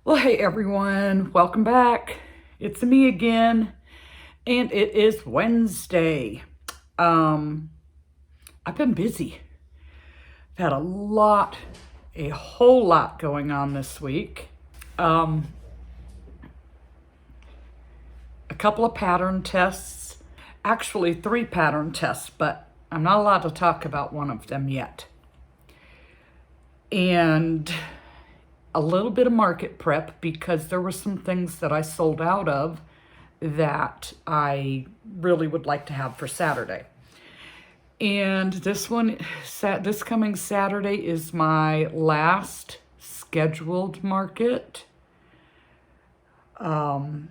Well, hey everyone, welcome back. It's me again, and it is Wednesday. I've been busy. I've had a whole lot going on this week. A couple of pattern tests, actually 3 pattern tests, but I'm not allowed to talk about one of them yet. And a little bit of market prep because there were some things that I sold out of that I really would like to have for Saturday. And this coming Saturday is my last scheduled market. I'll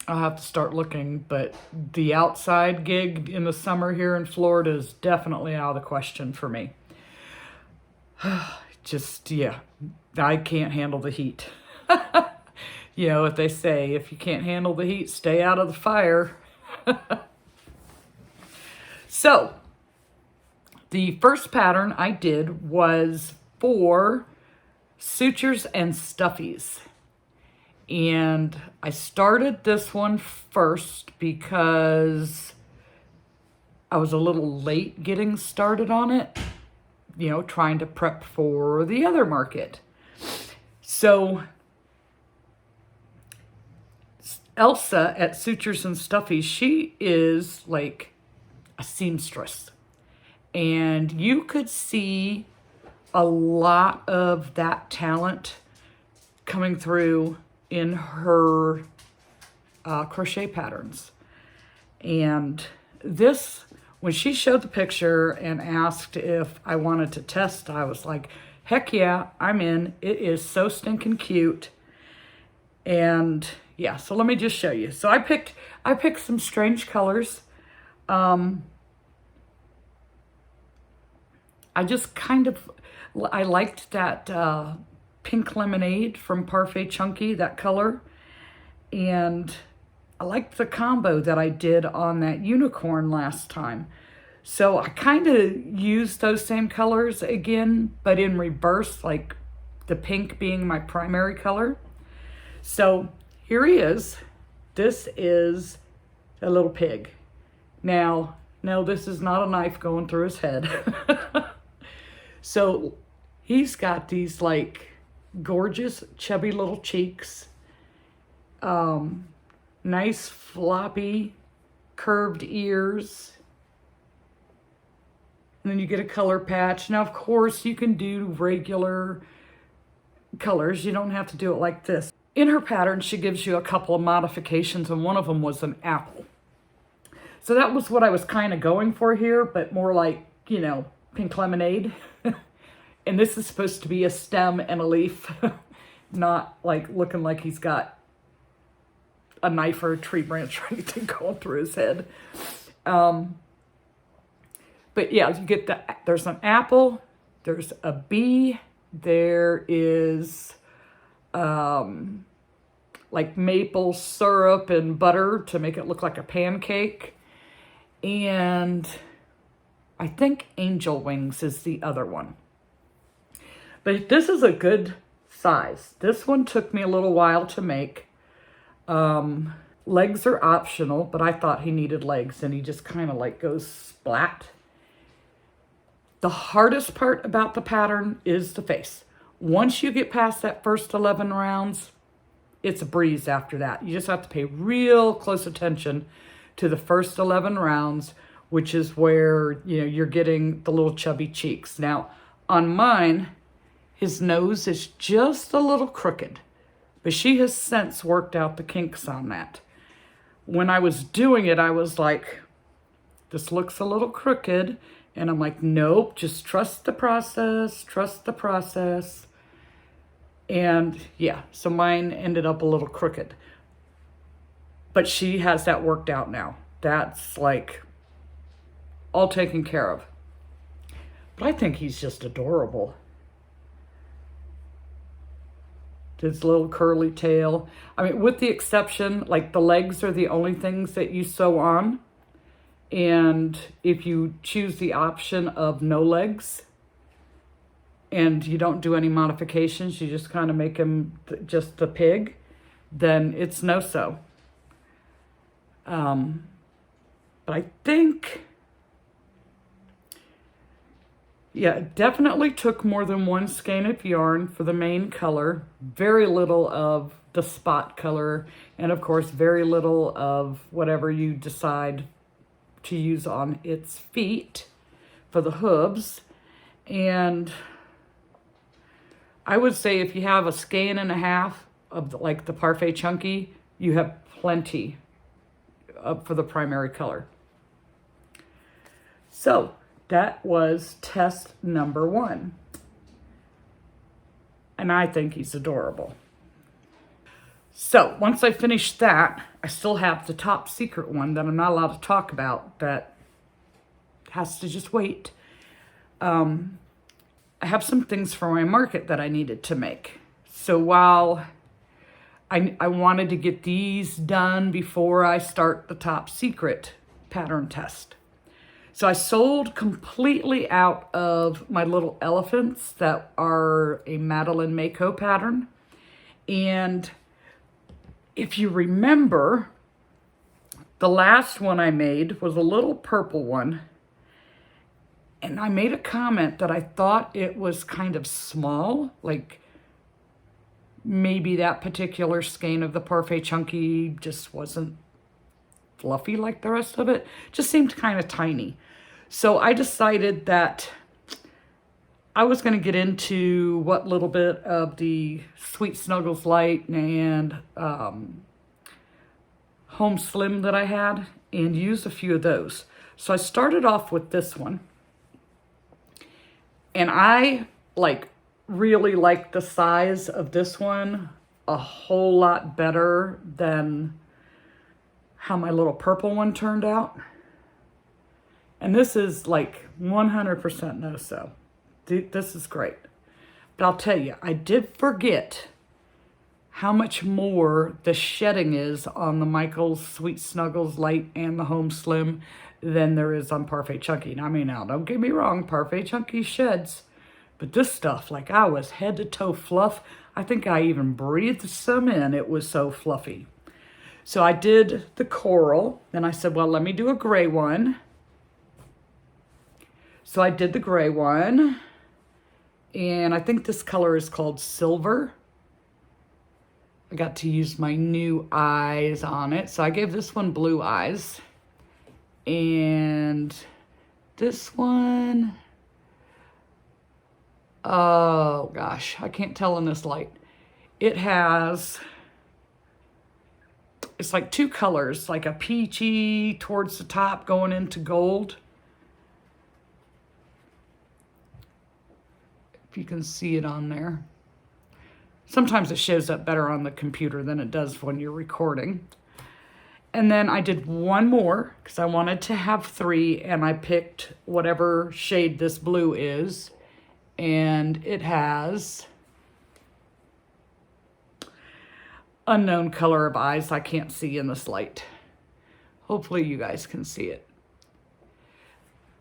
have to start looking, but the outside gig in the summer here in Florida is definitely out of the question for me. Yeah, I can't handle the heat. You know what they say, if you can't handle the heat, stay out of the fire. So, the first pattern I did was for sutures and stuffies. And I started this one first because I was a little late getting started on it, you know, trying to prep for the other market. So Elsa at Sutures and Stuffies, she is like a seamstress. And you could see a lot of that talent coming through in her crochet patterns. And this, when she showed the picture and asked if I wanted to test, I was like, heck yeah, I'm in. It is so stinking cute. And yeah, so let me just show you. So I picked some strange colors. I liked that pink lemonade from Parfait Chunky, that color. And I liked the combo that I did on that unicorn last time. So I kind of used those same colors again, but in reverse, like the pink being my primary color. So here he is. This is a little pig. Now, no, this is not a knife going through his head. So he's got these like gorgeous chubby little cheeks. Nice floppy curved ears. And then you get a color patch. Now, of course, you can do regular colors. You don't have to do it like this. In her pattern, she gives you a couple of modifications, and one of them was an apple. So that was what I was kind of going for here, but more like, you know, pink lemonade. And this is supposed to be a stem and a leaf, not like looking like he's got a knife or a tree branch or anything going through his head. But yeah, you get that. There's an apple, there's a bee, there is like maple syrup and butter to make it look like a pancake. And I think angel wings is the other one. But this is a good size. This one took me a little while to make. Legs are optional, but I thought he needed legs, and he just kind of like goes splat. The hardest part about the pattern is the face. Once you get past that first 11 rounds, it's a breeze after that. You just have to pay real close attention to the first 11 rounds, which is where, you know, you're getting the little chubby cheeks. Now, on mine, his nose is just a little crooked, but she has since worked out the kinks on that. When I was doing it, I was like, this looks a little crooked. And I'm like, nope, just trust the process, trust the process. And yeah, so mine ended up a little crooked. But she has that worked out now. That's like all taken care of. But I think he's just adorable. His little curly tail. I mean, with the exception, like the legs are the only things that you sew on. And if you choose the option of no legs, and you don't do any modifications, you just kind of make him just the pig, then it's no-so. But I think, yeah, it definitely took more than one skein of yarn for the main color, very little of the spot color, and of course very little of whatever you decide to use on its feet for the hooves. And I would say if you have a skein and a half of like the Parfait Chunky, you have plenty for the primary color. So that was test number 1. And I think he's adorable. So once I finish that, I still have the top secret one that I'm not allowed to talk about, that has to just wait. I have some things for my market that I needed to make. So while I wanted to get these done before I start the top secret pattern test. So I sold completely out of my little elephants that are a Madeline Mako pattern. And if you remember, the last one I made was a little purple one. And I made a comment that I thought it was kind of small, like maybe that particular skein of the Parfait Chunky just wasn't fluffy like the rest of it. Just seemed kind of tiny. So I decided that I was going to get into what little bit of the Sweet Snuggles Light and Home Slim that I had and use a few of those. So I started off with this one. And I really like the size of this one a whole lot better than how my little purple one turned out. And this is like 100% no-sew. This is great. But I'll tell you, I did forget how much more the shedding is on the Michaels Sweet Snuggles Light and the Home Slim than there is on Parfait Chunky. Now, I mean, now, don't get me wrong, Parfait Chunky sheds. But this stuff, like I was head to toe fluff. I think I even breathed some in. It was so fluffy. So I did the coral. Then I said, well, let me do a gray one. So I did the gray one. And I think this color is called Silver. I got to use my new eyes on it. So I gave this one blue eyes. And this one, oh gosh, I can't tell in this light. It has, it's like two colors, like a peachy towards the top going into gold. If you can see it on there. Sometimes it shows up better on the computer than it does when you're recording. And then I did one more because I wanted to have 3, and I picked whatever shade this blue is. And it has unknown color of eyes I can't see in this light. Hopefully you guys can see it.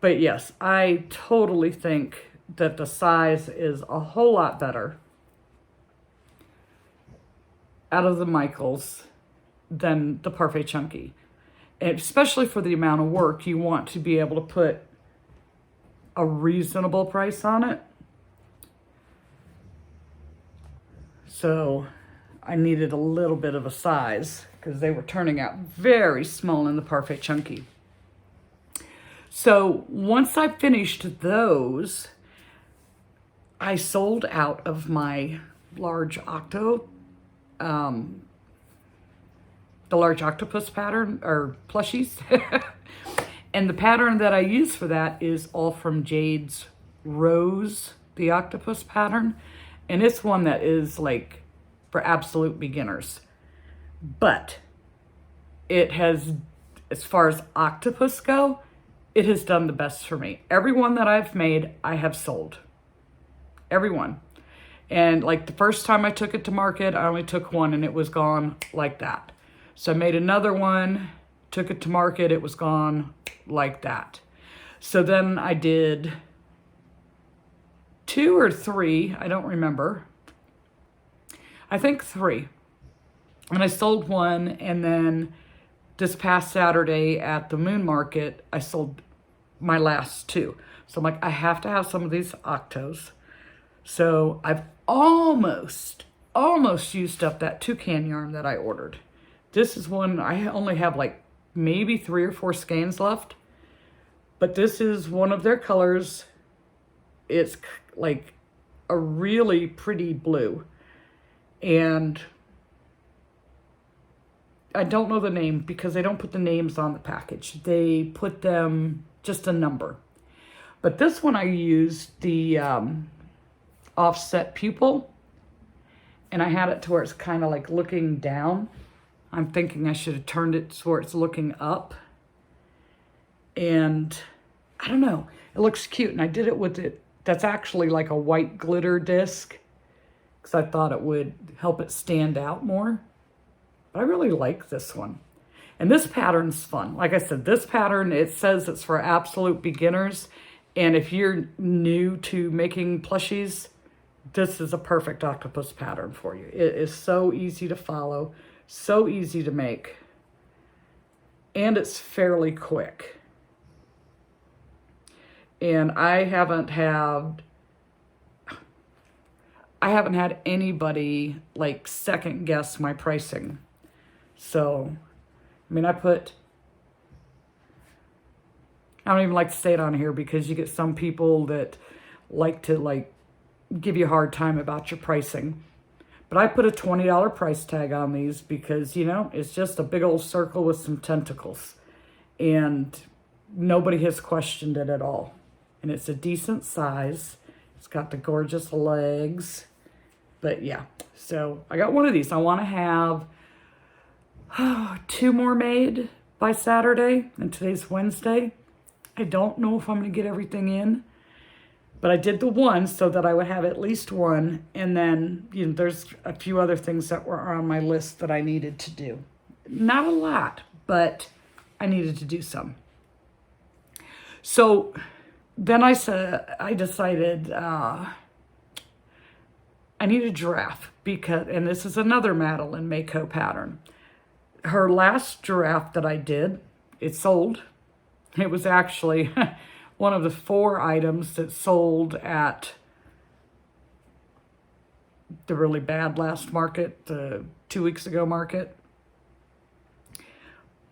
But yes, I totally think that the size is a whole lot better out of the Michaels than the Parfait Chunky. And especially for the amount of work, you want to be able to put a reasonable price on it. So I needed a little bit of a size because they were turning out very small in the Parfait Chunky. So once I finished those, I sold out of my large the large octopus pattern, or plushies. And the pattern that I use for that is all from Jade's Rose, the octopus pattern. And it's one that is like for absolute beginners. But it has, as far as octopus go, it has done the best for me. Every one that I've made, I have sold. Every one. And like the first time I took it to market, I only took one and it was gone like that. So I made another one, took it to market, it was gone like that. So then I did 2 or 3, I don't remember. I think 3. And I sold one, and then this past Saturday at the Moon Market, I sold my last 2. So I'm like, I have to have some of these octos. So I've almost used up that toucan yarn that I ordered. This is one, I only have like maybe 3 or 4 skeins left. But this is one of their colors. It's like a really pretty blue. And I don't know the name because they don't put the names on the package. They put them just a number. But this one I used the offset pupil. And I had it to where it's kind of like looking down. I'm thinking I should have turned it so where it's looking up. And I don't know, it looks cute. And I did it with it. That's actually like a white glitter disc because I thought it would help it stand out more. But I really like this one. And this pattern's fun. Like I said, this pattern, it says it's for absolute beginners. And if you're new to making plushies, this is a perfect octopus pattern for you. It is so easy to follow, so easy to make, and it's fairly quick. And I haven't had anybody like second guess my pricing. So, I mean, I don't even like to say it on here because you get some people that like to give you a hard time about your pricing. But I put a $20 price tag on these because, you know, it's just a big old circle with some tentacles. And nobody has questioned it at all. And it's a decent size. It's got the gorgeous legs. But yeah, so I got one of these. I want to have 2 more made by Saturday. And today's Wednesday. I don't know if I'm going to get everything in. But I did the one so that I would have at least one. And then, you know, there's a few other things that were on my list that I needed to do. Not a lot, but I needed to do some. So then I decided I need a giraffe and this is another Madeline Mako pattern. Her last giraffe that I did, it sold. It was actually one of the 4 items that sold at the really bad last market, the 2 weeks ago market.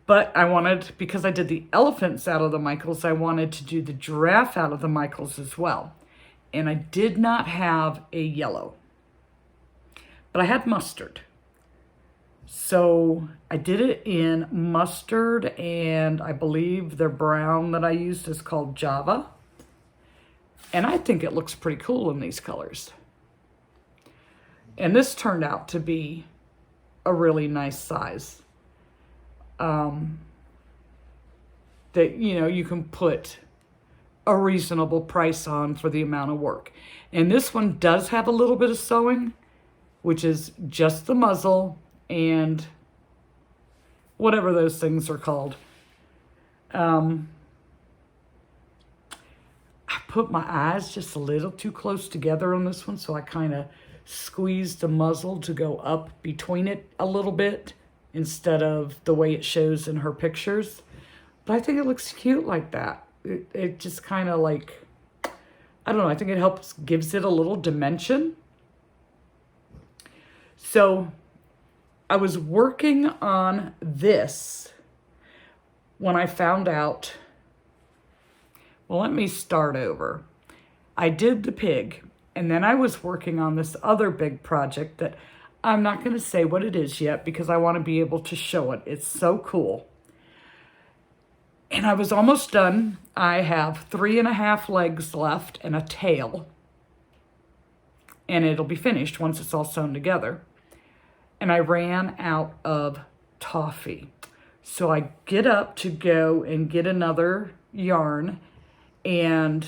But I wanted, because I did the elephants out of the Michaels, I wanted to do the giraffe out of the Michaels as well. And I did not have a yellow, but I had mustard. So I did it in mustard, and I believe the brown that I used is called Java. And I think it looks pretty cool in these colors. And this turned out to be a really nice size. That, you know, you can put a reasonable price on for the amount of work. And this one does have a little bit of sewing, which is just the muzzle and whatever those things are called. I put my eyes just a little too close together on this one, so I kind of squeezed the muzzle to go up between it a little bit instead of the way it shows in her pictures. But I think it looks cute like that. It just kind of like, I don't know, I think it gives it a little dimension. So I was working on this when I found out, well, let me start over. I did the pig, and then I was working on this other big project that I'm not going to say what it is yet because I want to be able to show it. It's so cool. And I was almost done. I have 3.5 legs left and a tail. And it'll be finished once it's all sewn together. And I ran out of toffee. So I get up to go and get another yarn, and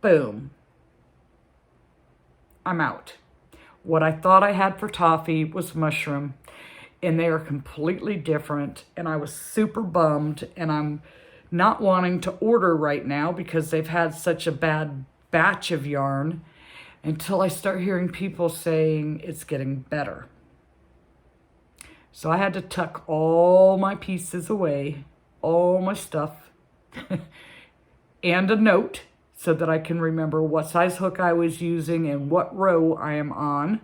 boom, I'm out. What I thought I had for toffee was mushroom, and they are completely different, and I was super bummed, and I'm not wanting to order right now because they've had such a bad batch of yarn until I start hearing people saying it's getting better. So I had to tuck all my pieces away, all my stuff, and a note so that I can remember what size hook I was using and what row I am on.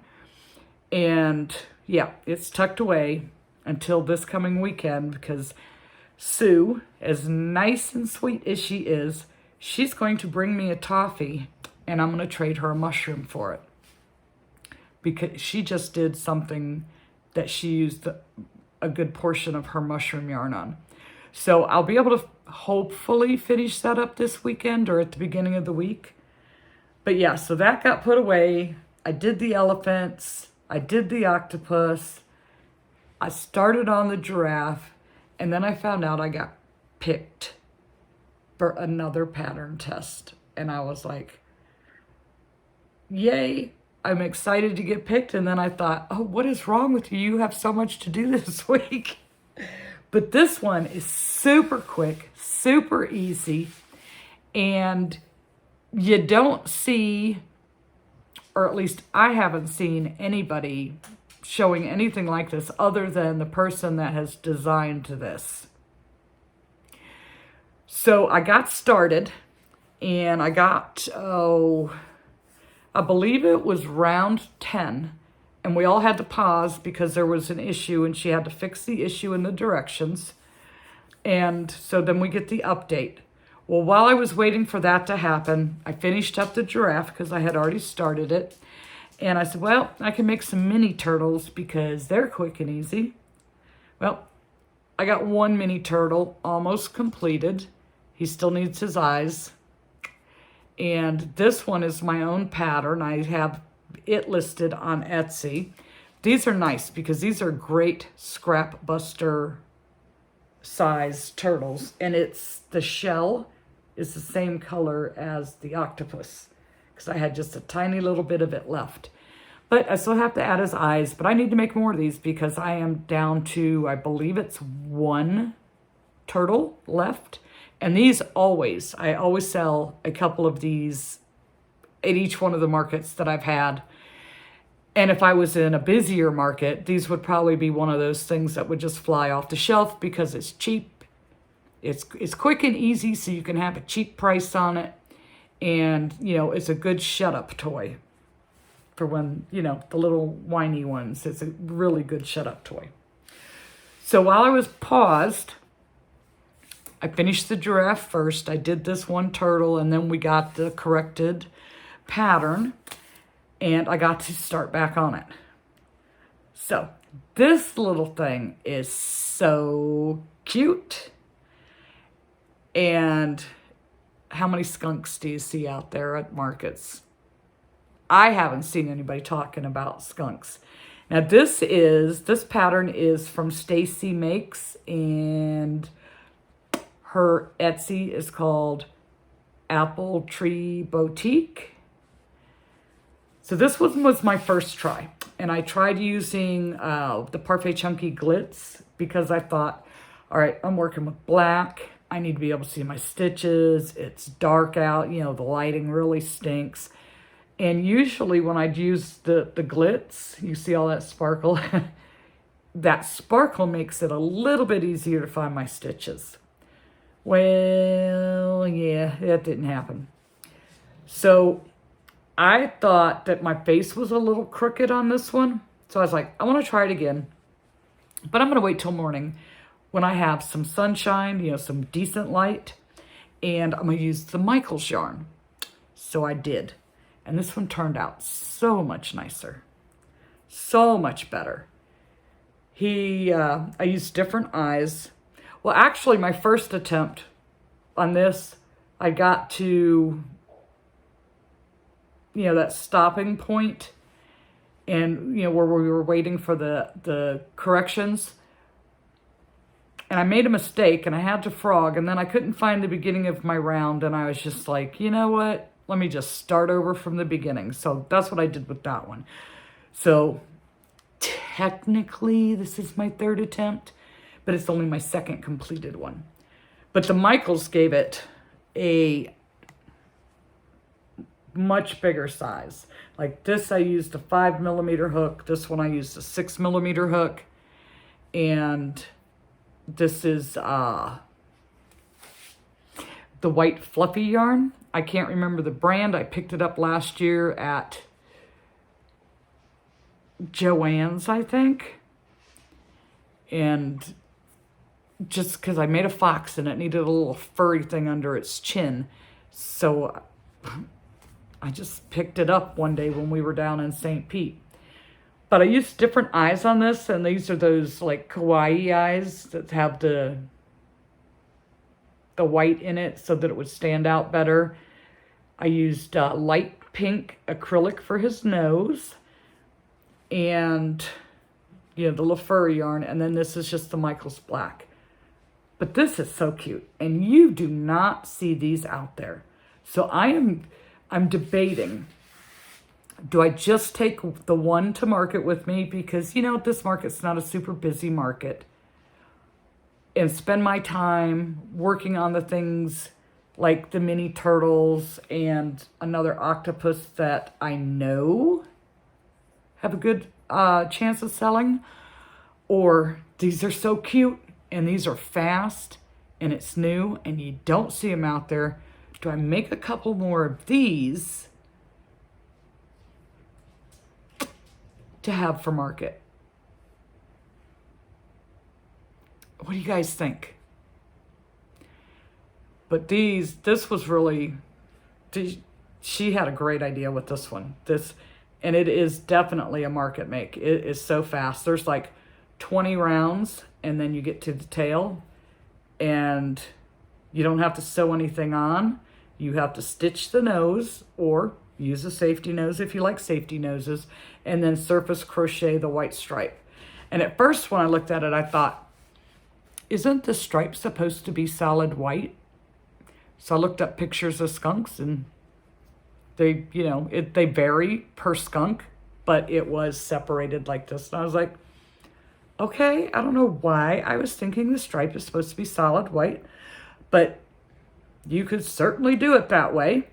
And yeah, it's tucked away until this coming weekend because Sue, as nice and sweet as she is, she's going to bring me a toffee and I'm going to trade her a mushroom for it. Because she just did something that she used a good portion of her mushroom yarn on. So I'll be able to hopefully finish that up this weekend or at the beginning of the week. But yeah, so that got put away. I did the elephants. I did the octopus. I started on the giraffe. And then I found out I got picked for another pattern test. And I was like, yay, I'm excited to get picked. And then I thought, oh, what is wrong with you? You have so much to do this week. But this one is super quick, super easy. And you don't see, or at least I haven't seen anybody showing anything like this other than the person that has designed this. So I got started and I got, I believe it was round 10, and we all had to pause because there was an issue and she had to fix the issue in the directions. And so then we get the update. Well, while I was waiting for that to happen, I finished up the giraffe because I had already started it. And I said, well, I can make some mini turtles because they're quick and easy. Well, I got one mini turtle almost completed. He still needs his eyes. And this one is my own pattern. I have it listed on Etsy. These are nice because these are great scrap buster size turtles. And the shell is the same color as the octopus, because I had just a tiny little bit of it left. But I still have to add his eyes, but I need to make more of these because I am down to, I believe it's one turtle left. And these I always sell a couple of these at each one of the markets that I've had. And if I was in a busier market, these would probably be one of those things that would just fly off the shelf because it's cheap. It's quick and easy, so you can have a cheap price on it. And, it's a good shut-up toy for when, the little whiny ones. It's a really good shut-up toy. So while I was paused, I finished the giraffe first. I did this one turtle, and then we got the corrected pattern, and I got to start back on it. So this little thing is so cute. And how many skunks do you see out there at markets? I haven't seen anybody talking about skunks. Now this pattern is from Stacy Makes, and her Etsy is called Apple Tree Boutique. So this one was my first try. And I tried using the Parfait Chunky Glitz because I thought, all right, I'm working with black. I need to be able to see my stitches. It's dark out. The lighting really stinks. And usually when I'd use the glitz, you see all that sparkle? That sparkle makes it a little bit easier to find my stitches. Well, yeah, that didn't happen. So I thought that my face was a little crooked on this one. So I was like, I want to try it again. But I'm going to wait till morning when I have some sunshine, some decent light. And I'm going to use the Michaels yarn. So I did. And this one turned out so much nicer. So much better. I used different eyes. Well, actually, my first attempt on this, I got to, that stopping point, and, where we were waiting for the corrections. And I made a mistake, and I had to frog, and then I couldn't find the beginning of my round, and I was just like, you know what? Let me just start over from the beginning. So that's what I did with that one. So technically, this is my third attempt, but it's only my second completed one. But the Michaels gave it a much bigger size. Like this, I used a 5mm hook. This one I used a 6mm hook. And this is the white fluffy yarn. I can't remember the brand. I picked it up last year at Joann's, I think. And just because I made a fox and it needed a little furry thing under its chin. So I just picked it up one day when we were down in St. Pete. But I used different eyes on this, and these are those like kawaii eyes that have the white in it so that it would stand out better. I used light pink acrylic for his nose, and the little furry yarn, and then this is just the Michaels black. But this is so cute, and you do not see these out there. So I'm debating, do I just take the one to market with me? Because, this market's not a super busy market. And spend my time working on the things like the mini turtles and another octopus that I know have a good chance of selling. Or these are so cute and these are fast and it's new and you don't see them out there. Do I make a couple more of these to have for market? What do you guys think? But this was really, she had a great idea with this one. And it is definitely a market make. It is so fast. There's like 20 rounds and then you get to the tail and you don't have to sew anything on. You have to stitch the nose or use a safety nose if you like safety noses, and then surface crochet the white stripe. And at first when I looked at it, I thought, isn't the stripe supposed to be solid white? So I looked up pictures of skunks and they, they vary per skunk, but it was separated like this. And I was like, okay, I don't know why I was thinking the stripe is supposed to be solid white, but you could certainly do it that way.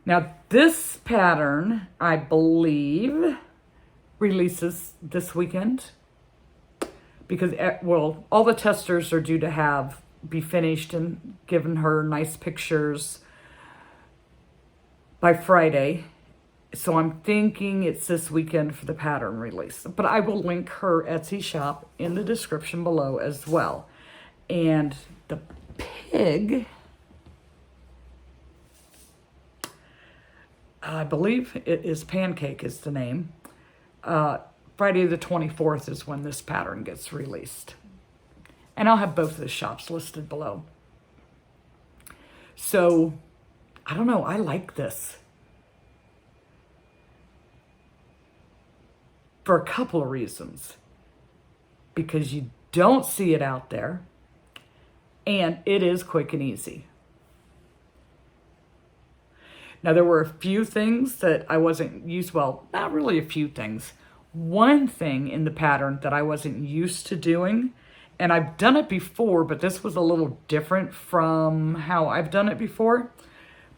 Now this pattern, I believe, releases this weekend because, well, all the testers are due to be finished and given her nice pictures by Friday. So I'm thinking it's this weekend for the pattern release. But I will link her Etsy shop in the description below as well. And the pig, I believe it is Pancake is the name. Friday the 24th is when this pattern gets released. And I'll have both of the shops listed below. So, I don't know, I like this. For a couple of reasons. Because you don't see it out there. And it is quick and easy. Now, there were a few things that I wasn't used, well, not really a few things. One thing in the pattern that I wasn't used to doing, and I've done it before, but this was a little different from how I've done it before.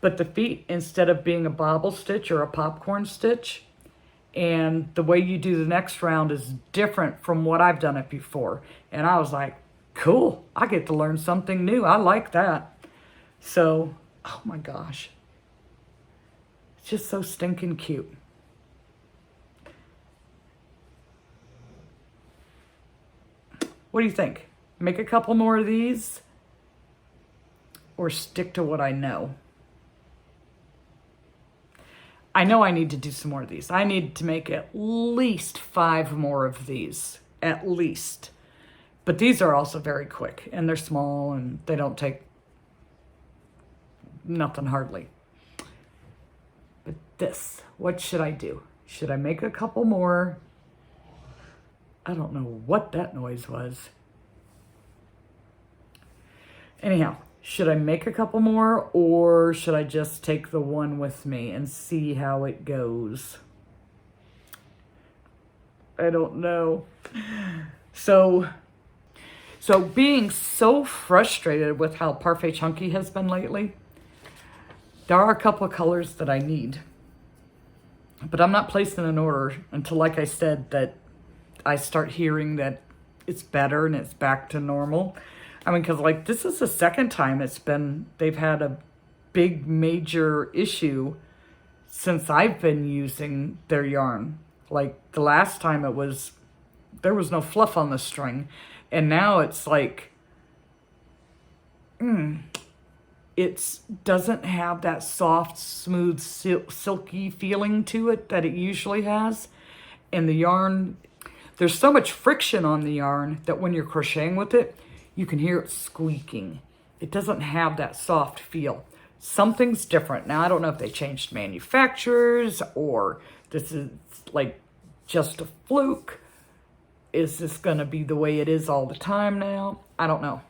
But the feet, instead of being a bobble stitch or a popcorn stitch, and the way you do the next round is different from what I've done it before. And I was like, cool, I get to learn something new. I like that. So, oh my gosh. It's just so stinking cute. What do you think? Make a couple more of these or stick to what I know? I know I need to do some more of these. I need to make at least 5 more of these, at least. But these are also very quick and they're small and they don't take nothing hardly. But this, what should I do? Should I make a couple more? I don't know what that noise was. Anyhow, should I make a couple more or should I just take the one with me and see how it goes? I don't know. So being so frustrated with how Parfait Chunky has been lately, There are a couple of colors that I need, but I'm not placing an order until, like I said, that I start hearing that it's better and it's back to normal. I mean, because like this is the second time they've had a big major issue since I've been using their yarn. Like the last time there was no fluff on the string, and now it's like, it doesn't have that soft, smooth, silky feeling to it that it usually has. And the yarn, there's so much friction on the yarn that when you're crocheting with it, you can hear it squeaking. It doesn't have that soft feel. Something's different. Now, I don't know if they changed manufacturers or this is like just a fluke. Is this going to be the way it is all the time now? I don't know.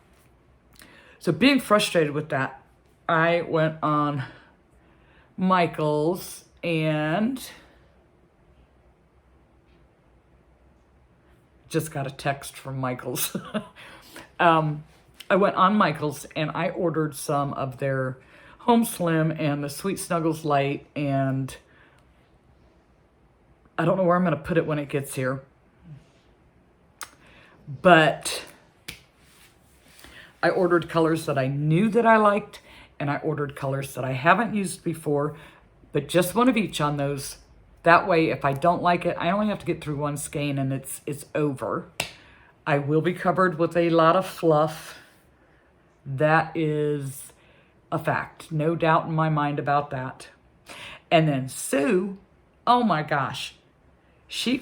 So being frustrated with that, I went on Michael's and just got a text from Michael's. I went on Michael's and I ordered some of their Home Slim and the Sweet Snuggles Light, and I don't know where I'm going to put it when it gets here. But I ordered colors that I knew that I liked, and I ordered colors that I haven't used before, but just one of each on those. That way, if I don't like it, I only have to get through one skein and it's over. I will be covered with a lot of fluff. That is a fact. No doubt in my mind about that. And then Sue, oh my gosh, she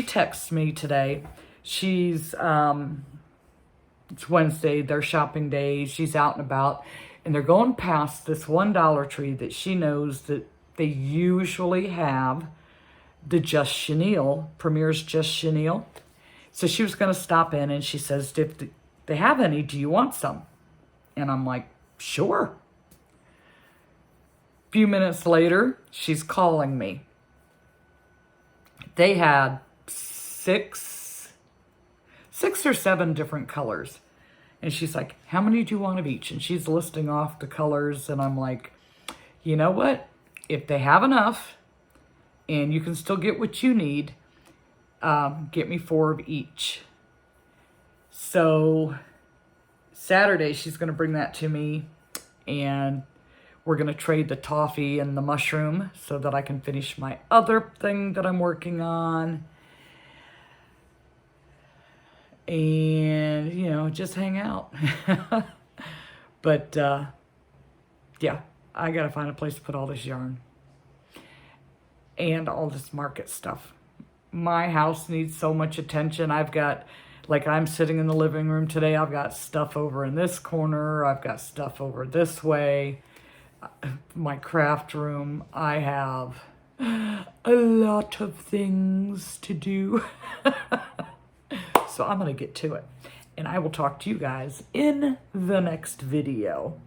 texts me today. She's, it's Wednesday, their shopping day. She's out and about, and they're going past this one Dollar Tree that she knows that they usually have the Just Chenille, Premier's Just Chenille. So she was going to stop in, and she says, if they have any, do you want some? And I'm like, sure. A few minutes later, she's calling me. They had six or seven different colors. And she's like, how many do you want of each? And she's listing off the colors, and I'm like, you know what? If they have enough, and you can still get what you need, get me 4 of each. So Saturday, she's going to bring that to me, and we're going to trade the toffee and the mushroom so that I can finish my other thing that I'm working on. And, you know, just hang out. But, yeah, I got to find a place to put all this yarn and all this market stuff. My house needs so much attention. I've got, like, I'm sitting in the living room today. I've got stuff over in this corner. I've got stuff over this way. My craft room. I have a lot of things to do. So I'm going to get to it. And I will talk to you guys in the next video.